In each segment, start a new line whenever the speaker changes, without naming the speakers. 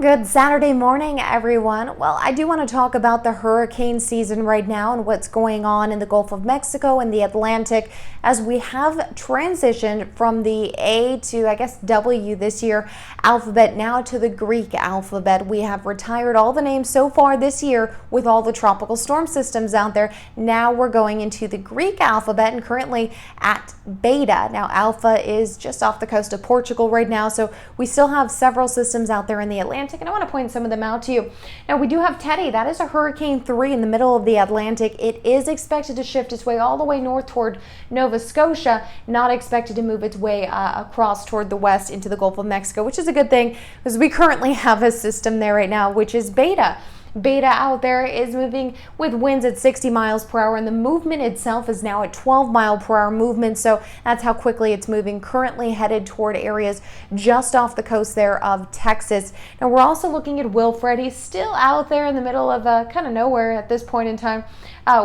Good Saturday morning, everyone. Well, I do want to talk about the hurricane season right now and what's going on in the Gulf of Mexico and the Atlantic as we have transitioned from the A to, I guess, W this year alphabet now to the Greek alphabet. We have retired all the names so far this year with all the tropical storm systems out there. Now we're going into the Greek alphabet and currently at Beta. Now, Alpha is just off the coast of Portugal right now, so we still have several systems out there in the Atlantic, and I want to point some of them out to you. Now, we do have Teddy. That is a Hurricane 3 in the middle of the Atlantic. It is expected to shift its way all the way north toward Nova Scotia, not expected to move its way across toward the west into the Gulf of Mexico, which is a good thing because we currently have a system there right now, which is Beta. Beta out there is moving with winds at 60 miles per hour, and the movement itself is now at 12 mile per hour movement. So that's how quickly it's moving, currently headed toward areas just off the coast there of Texas. Now we're also looking at Wilfred. He's still out there in the middle of kind of nowhere at this point in time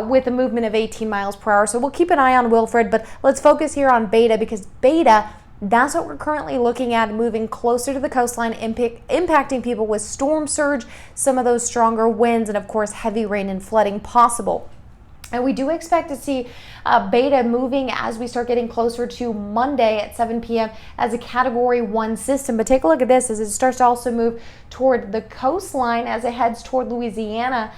with a movement of 18 miles per hour. So we'll keep an eye on Wilfred, but let's focus here on Beta because Beta, that's what we're currently looking at, moving closer to the coastline, impacting people with storm surge, some of those stronger winds, and of course heavy rain and flooding possible. And we do expect to see Beta moving as we start getting closer to Monday at 7 p.m. as a Category 1 system. But take a look at this as it starts to also move toward the coastline as it heads toward Louisiana,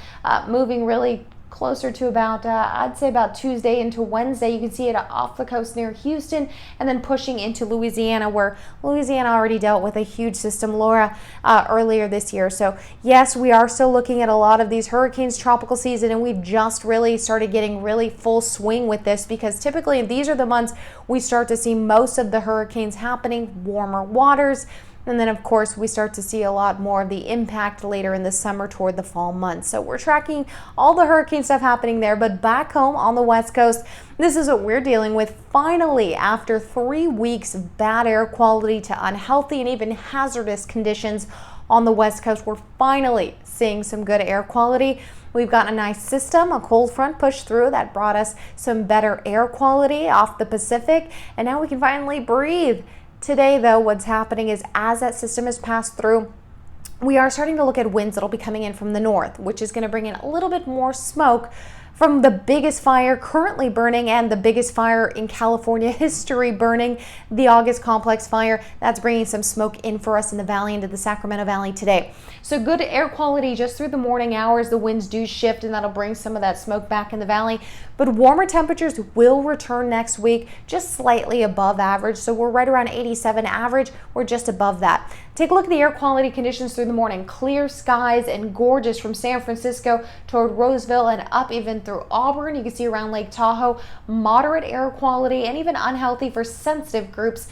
moving really closer to about, I'd say about Tuesday into Wednesday. You can see it off the coast near Houston and then pushing into Louisiana, where Louisiana already dealt with a huge system, Laura, earlier this year. So yes, we are still looking at a lot of these hurricanes tropical season, and we've just really started getting really full swing with this because typically these are the months we start to see most of the hurricanes happening, warmer waters. And then, of course, we start to see a lot more of the impact later in the summer toward the fall months. So we're tracking all the hurricane stuff happening there. But back home on the West Coast, this is what we're dealing with. Finally, after 3 weeks of bad air quality to unhealthy and even hazardous conditions on the West Coast, we're finally seeing some good air quality. We've got a nice system, a cold front pushed through that brought us some better air quality off the Pacific. And now we can finally breathe. Today, though, what's happening is as that system has passed through, we are starting to look at winds that'll be coming in from the north, which is going to bring in a little bit more smoke from the biggest fire currently burning and the biggest fire in California history burning, the August complex fire. That's bringing some smoke in for us in the valley into the Sacramento Valley today. So good air quality just through the morning hours. The winds do shift and that'll bring some of that smoke back in the valley. But warmer temperatures will return next week, just slightly above average. So we're right around 87 average. We're just above that. Take a look at the air quality conditions through the morning. Clear skies and gorgeous from San Francisco toward Roseville and up even through Auburn. You can see around Lake Tahoe, moderate air quality and even unhealthy for sensitive groups.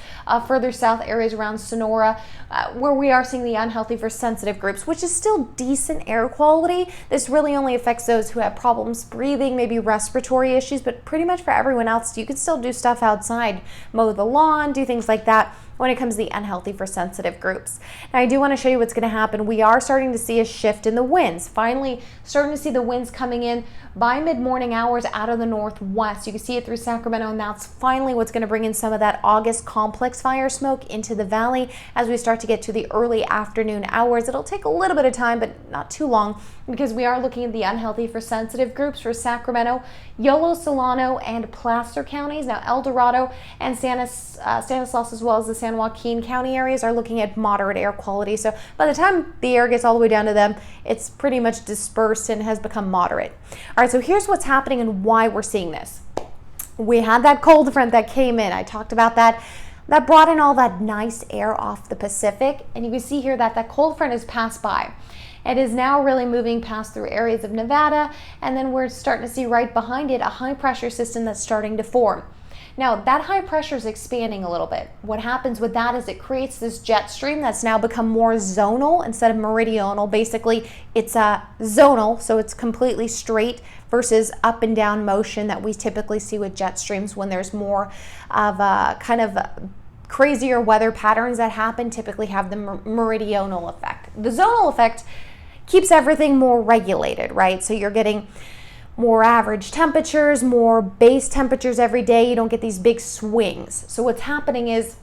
Further south areas around Sonora, where we are seeing the unhealthy for sensitive groups, which is still decent air quality. This really only affects those who have problems breathing, maybe respiratory issues, but pretty much for everyone else, you can still do stuff outside, mow the lawn, do things like that when it comes to the unhealthy for sensitive groups. Now, I do want to show you what's going to happen. We are starting to see a shift in the winds. Finally, starting to see the winds coming in by mid-morning hours out of the northwest. You can see it through Sacramento, and that's finally what's going to bring in some of that August complex fire smoke into the valley as we start to get to the early afternoon hours. It'll take a little bit of time, but not too long, because we are looking at the unhealthy for sensitive groups for Sacramento, Yolo, Solano, and Placer counties. Now, El Dorado and Stanislaus, as well as the San Joaquin County areas, are looking at moderate air quality. So by the time the air gets all the way down to them, it's pretty much dispersed and has become moderate. All right, so here's what's happening and why we're seeing this. We had that cold front that came in. I talked about that. That brought in all that nice air off the Pacific. And you can see here that that cold front has passed by. It is now really moving past through areas of Nevada, and then we're starting to see right behind it a high pressure system that's starting to form. Now, that high pressure is expanding a little bit. What happens with that is it creates this jet stream that's now become more zonal instead of meridional. Basically, it's zonal, so it's completely straight versus up and down motion that we typically see with jet streams when there's more of a kind of crazier weather patterns that happen, typically have the meridional effect. The zonal effect keeps everything more regulated, right? So you're getting more average temperatures, more base temperatures every day. You don't get these big swings. So what's happening is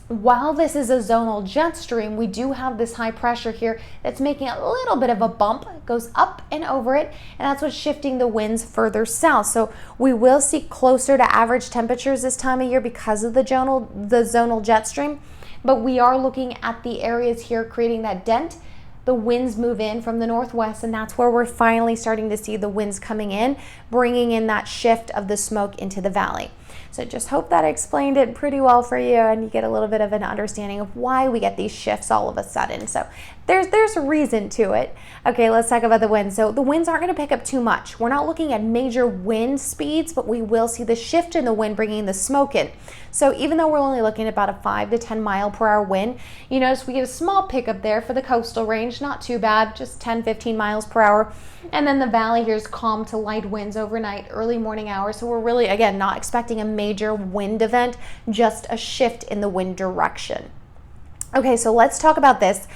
While this is a zonal jet stream, we do have this high pressure here that's making a little bit of a bump. It goes up and over it, and that's what's shifting the winds further south. So we will see closer to average temperatures this time of year because of the zonal jet stream. But we are looking at the areas here creating that dent. The winds move in from the northwest, and that's where we're finally starting to see the winds coming in, bringing in that shift of the smoke into the valley. So just hope that I explained it pretty well for you and you get a little bit of an understanding of why we get these shifts all of a sudden. So there's a reason to it. Okay, let's talk about the winds. So the winds aren't going to pick up too much. We're not looking at major wind speeds, but we will see the shift in the wind bringing the smoke in. So even though we're only looking at about a 5 to 10 mile per hour wind, you notice we get a small pickup there for the coastal range, not too bad, just 10, 15 miles per hour. And then the valley here is calm to light winds overnight, early morning hours. So we're really, again, not expecting a major wind event, just a shift in the wind direction. Okay, so let's talk about this.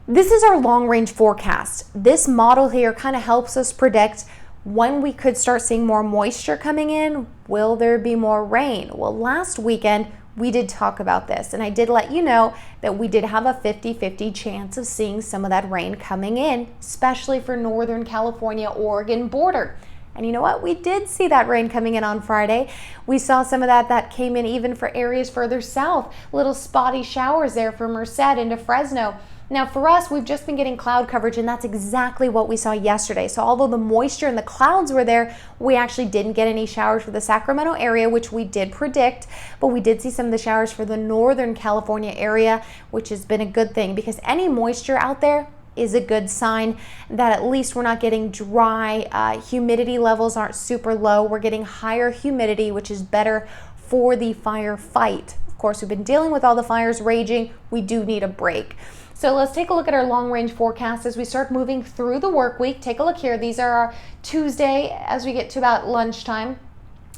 This is our long range forecast. This model here kind of helps us predict when we could start seeing more moisture coming in. Will there be more rain? Well, last weekend we did talk about this, and I did let you know that we did have a 50-50 chance of seeing some of that rain coming in, especially for Northern California, Oregon border. And you know what? We did see that rain coming in on Friday. We saw some of that came in even for areas further south, little spotty showers there from Merced into Fresno. Now for us, we've just been getting cloud coverage, and that's exactly what we saw yesterday. So although the moisture and the clouds were there, we actually didn't get any showers for the Sacramento area, which we did predict, but we did see some of the showers for the Northern California area, which has been a good thing because any moisture out there is a good sign that at least we're not getting dry. Humidity levels aren't super low. We're getting higher humidity, which is better for the fire fight. Of course, we've been dealing with all the fires raging. We do need a break. So let's take a look at our long range forecast as we start moving through the work week. Take a look here. These are our Tuesday as we get to about lunchtime.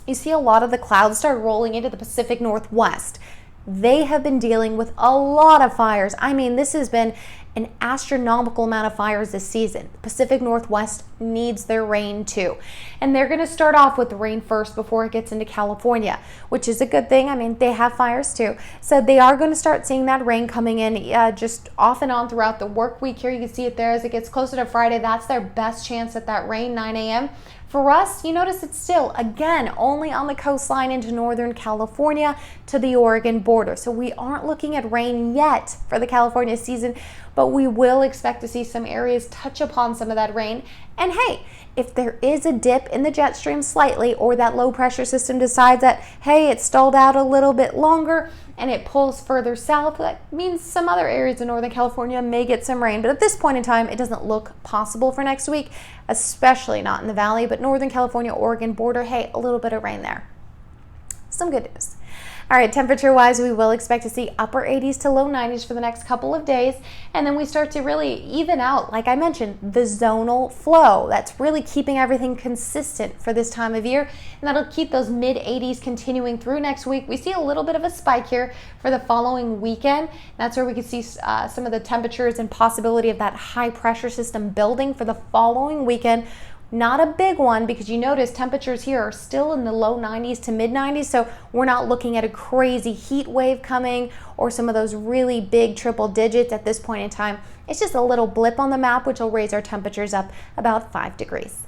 You see a lot of the clouds start rolling into the Pacific Northwest. They have been dealing with a lot of fires. I mean, this has been an astronomical amount of fires this season. The Pacific Northwest needs their rain too. And they're going to start off with the rain first before it gets into California, which is a good thing. I mean, they have fires too. So they are going to start seeing that rain coming in just off and on throughout the work week here. You can see it there as it gets closer to Friday. That's their best chance at that rain, 9 a.m. For us, you notice it's still, again, only on the coastline into Northern California to the Oregon border. So we aren't looking at rain yet for the California season, but we will expect to see some areas touch upon some of that rain. And hey, if there is a dip in the jet stream slightly, or that low pressure system decides that, hey, it's stalled out a little bit longer and it pulls further south, that means some other areas in Northern California may get some rain. But at this point in time, it doesn't look possible for next week, especially not in the valley. But Northern California, Oregon border, hey, a little bit of rain there. Some good news. All right, temperature-wise, we will expect to see upper 80s to low 90s for the next couple of days, and then we start to really even out, like I mentioned, the zonal flow. That's really keeping everything consistent for this time of year, and that'll keep those mid-80s continuing through next week. We see a little bit of a spike here for the following weekend. That's where we could see some of the temperatures and possibility of that high pressure system building for the following weekend. Not a big one because you notice temperatures here are still in the low 90s to mid 90s, so we're not looking at a crazy heat wave coming or some of those really big triple digits at this point in time. It's just a little blip on the map which will raise our temperatures up about 5 degrees.